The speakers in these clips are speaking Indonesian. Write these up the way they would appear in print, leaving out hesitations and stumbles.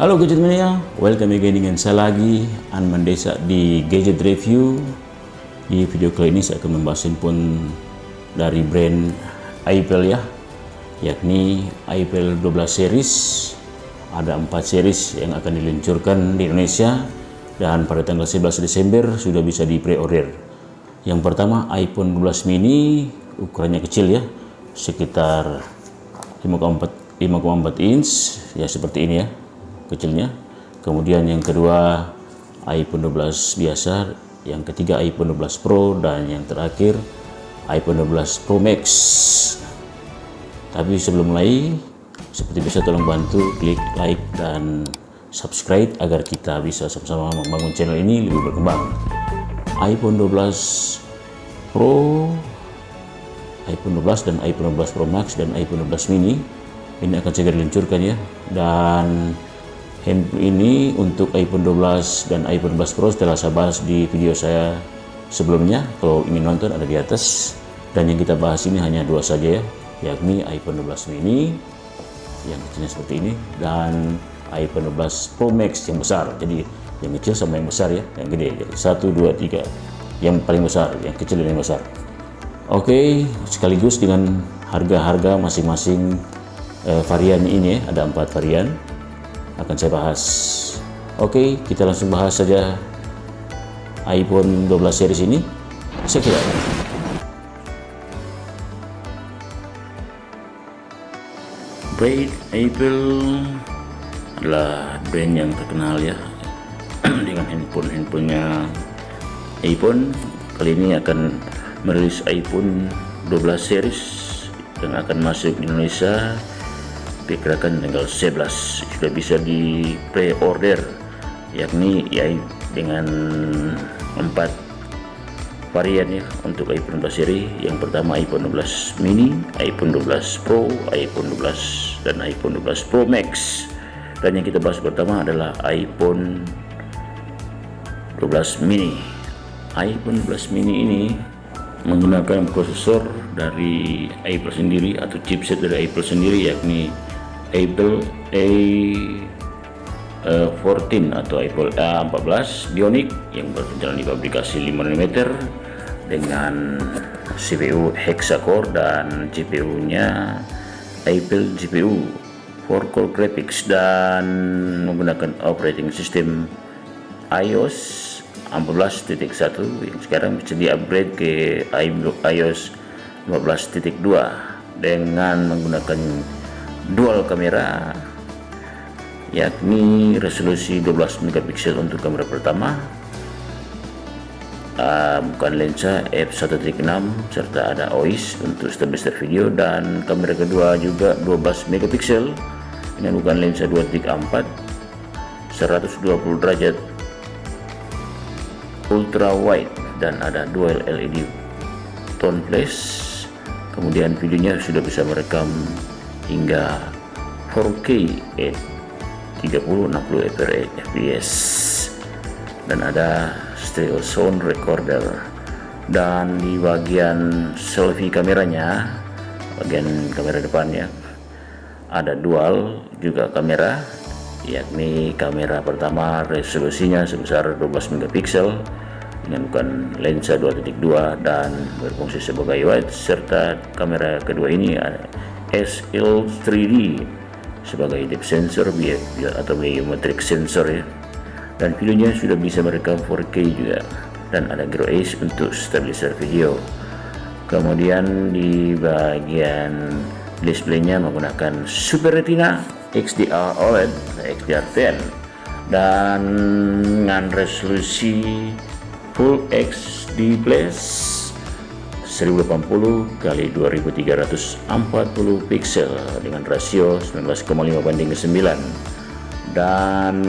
Halo Gadget Mania, welcome again dengan saya lagi Anman Desa di Gadget Review. Di video kali ini saya akan membahas handphone dari brand iPhone ya, yakni iPhone 12 series. Ada 4 series yang akan diluncurkan di Indonesia dan pada tanggal 11 Desember sudah bisa di pre-order. Yang pertama iPhone 12 mini, ukurannya kecil ya, sekitar 5,4 inch ya, seperti ini ya kecilnya. Kemudian yang kedua iPhone 12 biasa, yang ketiga iPhone 12 Pro, dan yang terakhir iPhone 12 Pro Max. Tapi sebelum mulai, seperti biasa tolong bantu klik like dan subscribe agar kita bisa sama-sama membangun channel ini lebih berkembang. iPhone 12 Pro, iPhone 12 dan iPhone 12 Pro Max dan iPhone 12 mini ini akan segera diluncurkan ya. Dan handphone ini untuk iPhone 12 dan iPhone 12 Pro telah saya bahas di video saya sebelumnya. Kalau ingin nonton ada di atas. Dan yang kita bahas ini hanya dua saja ya, yakni iPhone 12 mini yang kecilnya seperti ini dan iPhone 12 Pro Max yang besar. Jadi yang kecil sama yang besar ya, yang gede. Jadi 1, 2, 3, yang paling besar, yang kecil dan yang besar. Oke, sekaligus dengan harga-harga masing-masing varian ini ya, ada 4 varian akan saya bahas. Oke, kita langsung bahas saja iPhone 12 series ini. Saya kira brand Apple adalah brand yang terkenal ya dengan handphonenya iPhone. Kali ini akan merilis iPhone 12 series yang akan masuk di Indonesia diperkirakan tanggal 11. Sudah bisa di pre-order, yakni ya dengan 4 varian ya untuk iPhone 12 seri. Yang pertama iPhone 12 mini, iPhone 12 Pro, iPhone 12 dan iPhone 12 Pro Max. Dan yang kita bahas pertama adalah iPhone 12 mini. iPhone 12 mini ini menggunakan prosesor dari Apple sendiri atau chipset dari Apple sendiri, yakni Apple A14 atau Apple A14 Bionic yang berjalan di pabrikasi 5 nm dengan CPU hexa-core dan GPU-nya Apple GPU 4-core graphics dan menggunakan operating system iOS 14.1 yang sekarang bisa di-upgrade ke iOS 15.2 dengan menggunakan dual kamera, yakni resolusi 12 megapiksel untuk kamera pertama, bukan lensa f1.6 serta ada OIS untuk stabilizer video, dan kamera kedua juga 12 megapiksel dengan bukan lensa 2.4, 120 derajat ultra wide dan ada dual LED tone flash. Kemudian videonya sudah bisa merekam hingga 4K at 30-60 fps dan ada stereo sound recorder. Dan di bagian selfie kameranya, bagian kamera depannya ada dual juga kamera, yakni kamera pertama resolusinya sebesar 12 megapiksel dengan bukan lensa 2.2 dan berfungsi sebagai wide, serta kamera kedua ini ada SL3D sebagai depth sensor atau biometric sensor ya. Dan videonya sudah bisa merekam 4K juga dan ada Grow Ace untuk stabilizer video. Kemudian di bagian displaynya menggunakan Super Retina XDR OLED XDR10 dan dengan resolusi Full HD Plus 1080 x 2340 pixel dengan rasio 19,5:9 dan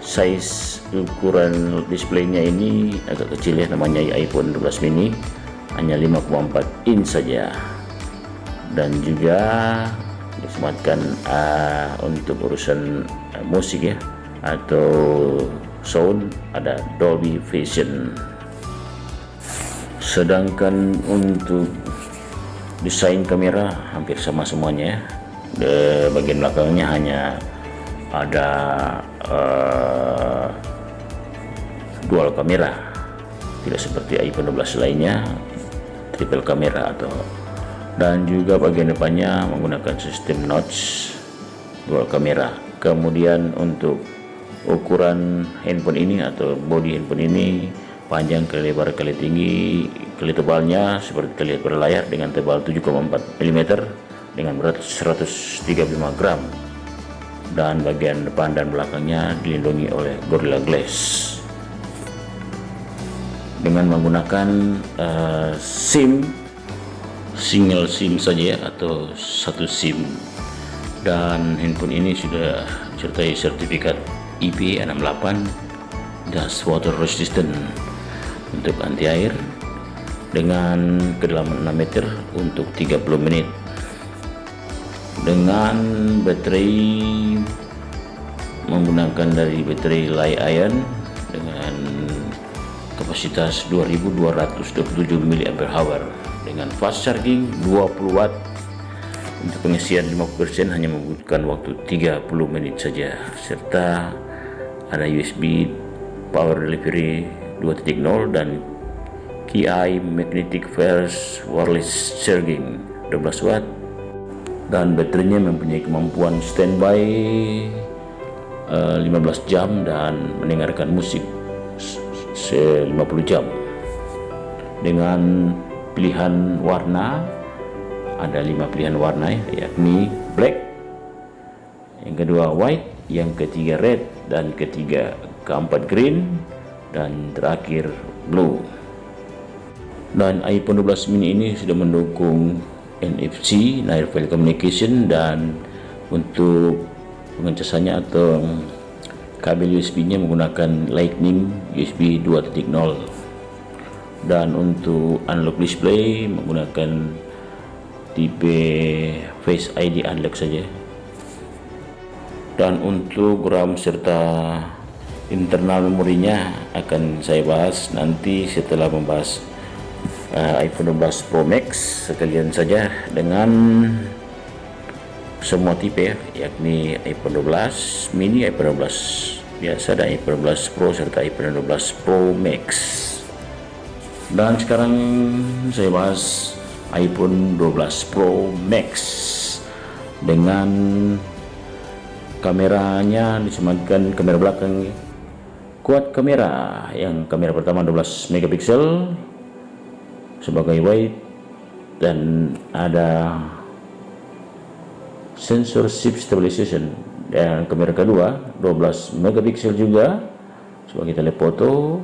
size ukuran displaynya ini agak kecil ya, namanya iPhone 12 mini, hanya 5,4 inch saja. Dan juga disematkan untuk urusan musik ya atau sound ada Dolby Vision. Sedangkan untuk desain kamera hampir sama semuanya. Bagian belakangnya hanya ada dual kamera, tidak seperti iPhone 12 lainnya triple kamera dan juga bagian depannya menggunakan sistem notch dual kamera. Kemudian untuk ukuran handphone ini atau body handphone ini, panjang kali lebar kali tinggi kali tebalnya seperti terlihat pada layar, dengan tebal 7,4 mm dengan berat 135 gram, dan bagian depan dan belakangnya dilindungi oleh Gorilla Glass dengan menggunakan single SIM saja atau satu SIM. Dan handphone ini sudah disertai sertifikat IP68 Dust Water Resistant untuk anti air dengan kedalaman 6 meter untuk 30 menit dengan baterai menggunakan dari baterai Li-ion dengan kapasitas 2227 mAh dengan fast charging 20 watt. Untuk pengisian 50% hanya membutuhkan waktu 30 menit saja, serta ada USB power delivery 2.0 dan QI magnetic fast wireless charging 12 watt, dan baterainya mempunyai kemampuan standby 15 jam dan mendengarkan musik 50 jam. Dengan pilihan warna, ada 5 pilihan warna, yakni black, yang kedua white, yang ketiga red, dan keempat green, dan terakhir blue. Dan iPhone 12 mini ini sudah mendukung NFC Near Field Communication, dan untuk pengecasannya atau kabel USB-nya menggunakan Lightning USB 2.0, dan untuk unlock display menggunakan tipe Face ID unlock saja. Dan untuk RAM serta internal memorinya akan saya bahas nanti setelah membahas iPhone 12 Pro Max sekalian saja dengan semua tipe, yakni iPhone 12 mini, iPhone 12 biasa, dan iPhone 12 Pro serta iPhone 12 Pro Max. Dan sekarang saya bahas iPhone 12 Pro Max dengan kameranya disematkan kamera belakang quad kamera, yang kamera pertama 12 megapiksel sebagai wide, dan ada sensor shift stabilization, dan kamera kedua 12 megapiksel juga sebagai telefoto,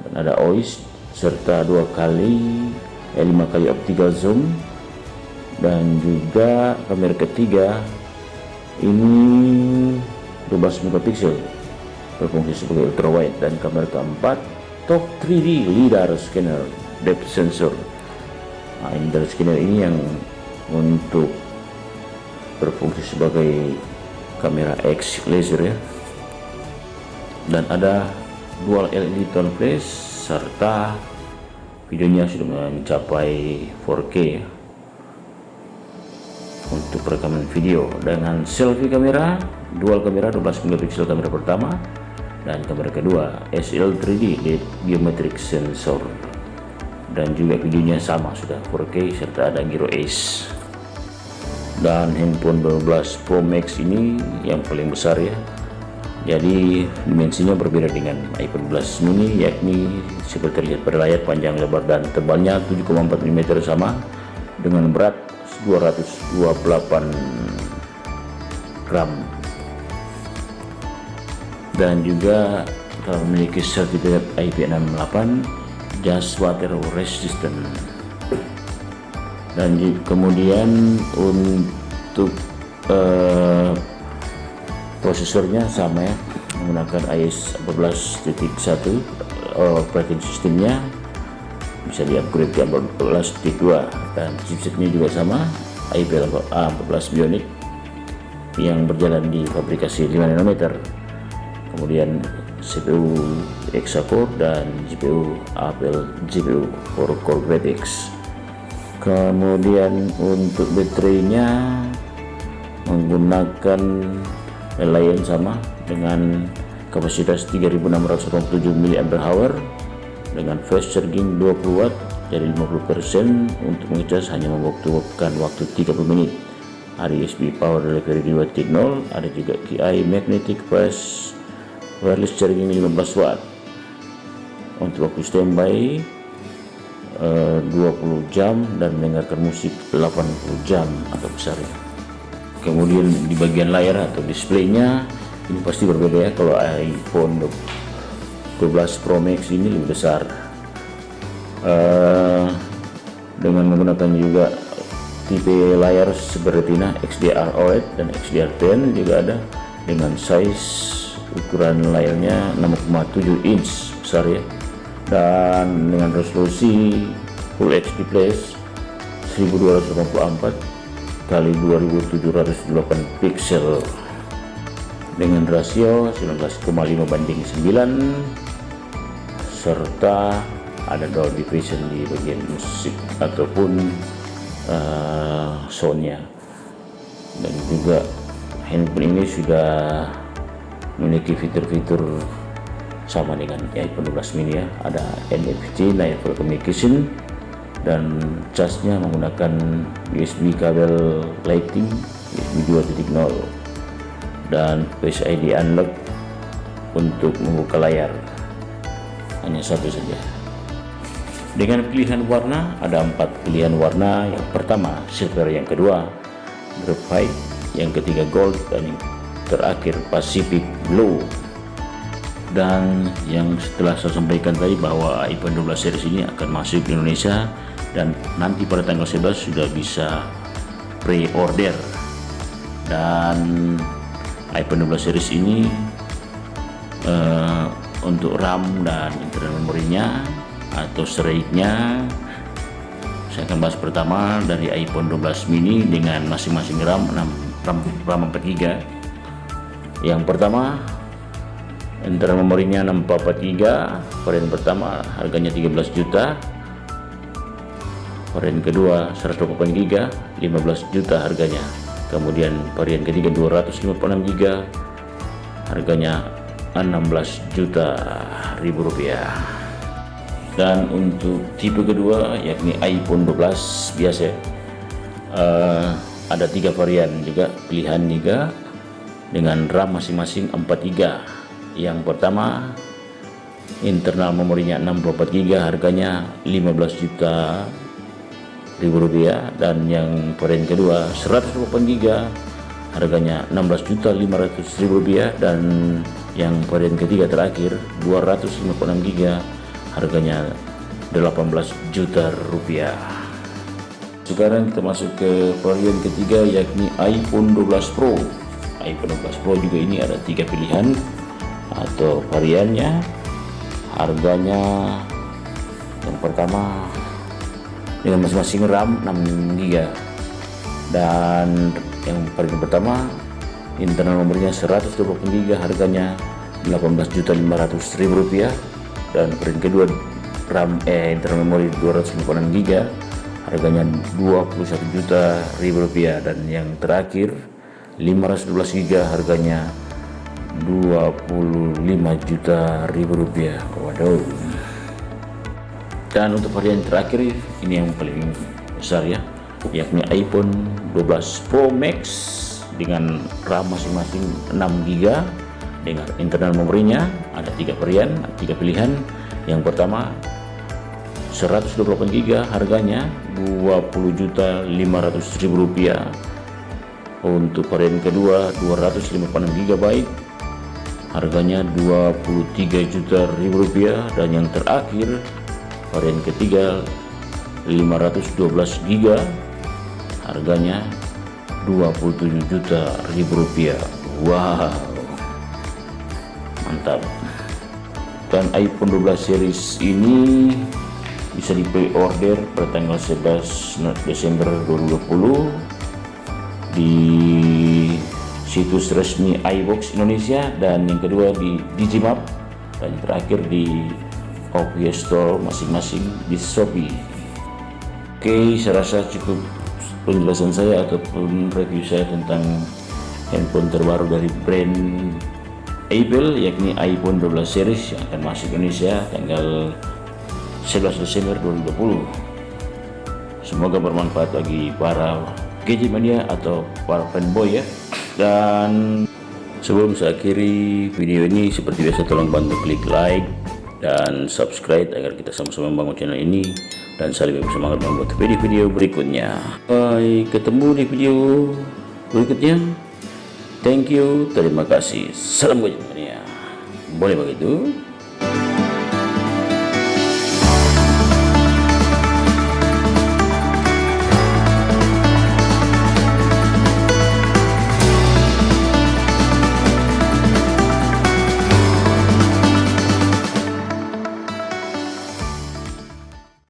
dan ada OIS serta 5 kali optical zoom, dan juga kamera ketiga ini 12 megapiksel berfungsi sebagai ultra wide, dan kamera keempat top 3D lidar scanner depth sensor. Nah, lidar scanner ini yang untuk berfungsi sebagai kamera X laser ya, dan ada dual LED tone flash serta videonya sudah mencapai 4K ya, untuk rekaman video dengan selfie kamera dual kamera 12 megapiksel kamera pertama, dan kamera kedua SL3D biometric sensor, dan juga videonya sama sudah 4K serta ada gyro ace. Dan handphone 12 Pro Max ini yang paling besar ya, jadi dimensinya berbeda dengan iPhone 12 mini, yakni seperti terlihat pada layar, panjang lebar dan tebalnya 7,4 mm sama, dengan berat 228 gram, dan juga telah memiliki sertifikat IP68 Dust Water Resistant. Dan kemudian untuk prosesornya sama ya, menggunakan iOS 14.1 operating systemnya bisa di-upgrade ke 14.2, dan chipsetnya juga sama Intel A14 Bionic yang berjalan di fabrikasi 5 nanometer. Kemudian CPU Hexa-core dan GPU Apple GPU for Core Graphics. Kemudian untuk baterainya menggunakan lain sama dengan kapasitas 3687 mAh dengan fast charging 20 watt dari 50%. Untuk mengecas hanya membutuhkan waktu 30 menit. Ada USB power delivery 2.0, ada juga QI magnetic fast wireless charging 15 watt. Untuk waktu standby 20 jam dan mendengarkan musik 80 jam atau besar ya. Kemudian di bagian layar atau displaynya ini pasti berbeda ya. Kalau iPhone 12 Pro Max ini lebih besar, dengan menggunakan juga tipe layar Super Retina XDR OLED dan XDR10 juga ada, dengan size ukuran layarnya 6,7 inch besar ya, dan dengan resolusi Full HD Plus 1284 kali 2708 pixel dengan rasio 19,5:9, serta ada Dolby Vision di bagian musik ataupun soundnya. Dan juga handphone ini sudah memiliki fitur-fitur sama dengan iPhone 12 mini ya. Ada NFC Near Field Communication dan casnya menggunakan USB kabel Lightning USB 2.0 dan Face ID unlock untuk membuka layar, hanya satu saja. Dengan pilihan warna, ada 4 pilihan warna. Yang pertama silver, yang kedua graphite, yang ketiga gold, dan yang terakhir Pacific Blue. Dan yang setelah saya sampaikan tadi bahwa iPhone 12 series ini akan masuk ke Indonesia dan nanti pada tanggal 11 sudah bisa pre-order. Dan iPhone 12 series ini untuk RAM dan internal memorinya atau SRAM-nya saya akan bahas pertama dari iPhone 12 mini dengan masing-masing RAM 4GB. Yang pertama internal memorinya 6443, varian pertama harganya 13 juta, varian kedua 128GB 15 juta harganya, kemudian varian ketiga 256GB harganya 16 juta ribu rupiah. Dan untuk tipe kedua yakni iPhone 12 biasa ada 3 varian juga pilihan juga dengan RAM masing-masing 4GB. Yang pertama internal memorinya 64GB harganya 15 juta ribu rupiah, dan yang varian kedua 128GB harganya 16.500.000 rupiah, dan yang varian ketiga terakhir 256GB harganya 18 juta rupiah. Sekarang kita masuk ke varian ketiga yakni iPhone 12 Pro. iPhone 12 Pro juga ini ada 3 pilihan atau variannya. Harganya yang pertama dengan masing-masing RAM 6GB, dan yang varian pertama internal memorinya 128GB harganya 18.500.000 rupiah, dan varian kedua RAM internal memori 256GB harganya 21 juta ribu rupiah, dan yang terakhir 512GB harganya 25 juta ribu rupiah. Waduh. Dan untuk varian terakhir ini yang paling besar ya, yakni iPhone 12 Pro Max dengan RAM masing-masing 6GB. Dengan internal memorinya ada 3 varian, 3 pilihan. Yang pertama 128GB harganya 20.500.000 rupiah. Untuk varian kedua 256GB harganya 23 juta ribu rupiah, dan yang terakhir varian ketiga 512GB harganya 27 juta ribu rupiah. Wow, mantap. Dan iPhone 12 series ini bisa di pre-order pada tanggal 11 Desember 2020 di situs resmi iBox Indonesia, dan yang kedua di Digimap, dan yang terakhir di OVO Store masing-masing di Shopee. Oke, saya rasa cukup penjelasan saya ataupun review saya tentang handphone terbaru dari brand Apple, yakni iPhone 12 series yang akan masuk Indonesia tanggal 11 Desember 2020. Semoga bermanfaat bagi para gadget mania atau para fanboy ya. Dan sebelum saya akhiri video ini, seperti biasa tolong bantu klik like dan subscribe agar kita sama-sama membangun channel ini dan saling bersemangat membuat video-video berikutnya. Bye, ketemu di video berikutnya. Thank you, terima kasih. Salam gadget mania. Boleh begitu?